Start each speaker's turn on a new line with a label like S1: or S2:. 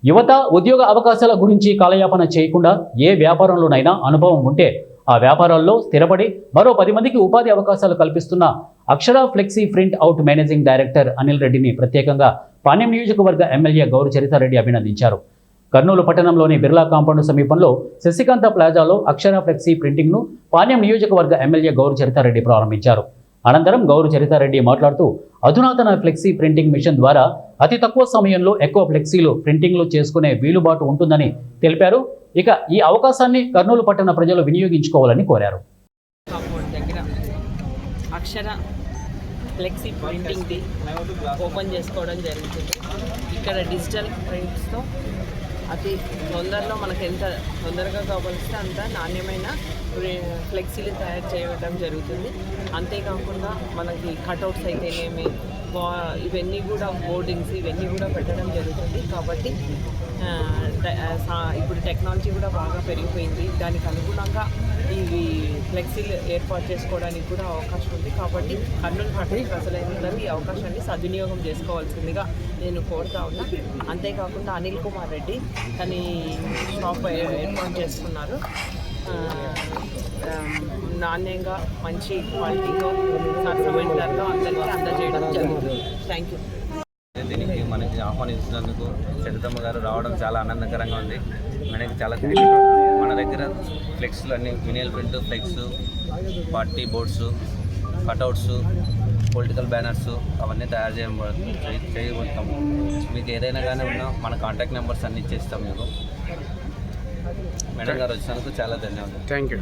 S1: యువత ఉద్యోగ అవకాశాల గురించి కాలయాపన చేయకుండా ఏ వ్యాపారంలోనైనా అనుభవం ఉంటే ఆ వ్యాపారాల్లో స్థిరపడి మరో 10 మందికి ఉపాధి అవకాశాలు కల్పిస్తున్న Akshara flexi print out managing director Anil రెడ్డిని ప్రత్యేకంగా పాణ్యం నియోజకవర్గ ఎమ్మెల్యే గౌరు చరితారెడ్డి అభినందించారు. కర్నూలు పట్టణంలోని బిర్లా కాంపౌండ్ సమీపంలో శశికాంత ప్లాజాలో అక్షర ఫ్లెక్సీ ప్రింటింగ్ను పాణ్యం నియోజకవర్గ ఎమ్మెల్యే గౌరు చరితారెడ్డి ప్రారంభించారు. అనంతరం గౌరు చరితారెడ్డి మాట్లాడుతూ అధునాతన ఫ్లెక్సీ ప్రింటింగ్ మిషన్ ద్వారా అతి తక్కువ సమయంలో ఎక్కువ ఫ్లెక్సీలు ప్రింటింగ్లు చేసుకునే వీలుబాటు ఉంటుందని తెలిపారు. ఇక ఈ అవకాశాన్ని కర్నూలు పట్టణ ప్రజలు వినియోగించుకోవాలని కోరారు.
S2: అక్షర ఫ్లెక్సీ ప్రింటింగ్ది ఓపెన్ చేసుకోవడం జరుగుతుంది. ఇక్కడ డిజిటల్ ప్రింట్స్తో అతి తొందరలో మనకు ఎంత తొందరగా కావాల్స్తే అంత నాణ్యమైన ఫ్లెక్సీలు తయారు చేయడం జరుగుతుంది. అంతేకాకుండా మనకి కట్అవుట్స్ అయితేనేమి ఇవన్నీ కూడా బోర్డింగ్స్ ఇవన్నీ కూడా పెట్టడం జరుగుతుంది. కాబట్టి ఇప్పుడు టెక్నాలజీ కూడా బాగా పెరిగిపోయింది. దానికి అనుగుణంగా ఇవి ఫ్లెక్సీలు ఏర్పాటు చేసుకోవడానికి కూడా అవకాశం ఉంది. కాబట్టి కర్నూలు పట్టణ ప్రజలందరూ ఈ అవకాశాన్ని సద్వినియోగం చేసుకోవాల్సిందిగా నేను కోరుతా ఉన్నా. అంతేకాకుండా అనిల్ కుమార్ రెడ్డి తన షాప్ ఏర్పాటు చేసుకున్నారు. నాణ్యంగా మంచి క్వాలిటీతో సరసమైన ధరలో అందరికీ అందజేయడం జరుగుతుంది. Thank you.
S3: దీనికి మనకి ఆహ్వానించినందుకు చరితమ్మ గారు రావడం చాలా ఆనందకరంగా ఉంది. మనకి చాలా మన దగ్గర ఫ్లెక్స్లు అన్ని vinyl print, flex, party boards, cutouts, political banners అవన్నీ తయారు చేయబోతాము. మీకు ఏదైనా కానీ ఉన్నా మన కాంటాక్ట్ నెంబర్స్ అన్నీ ఇచ్చేస్తాం. మీకు మేడం గారు వచ్చినందుకు చాలా ధన్యవాదాలు.
S4: Thank you.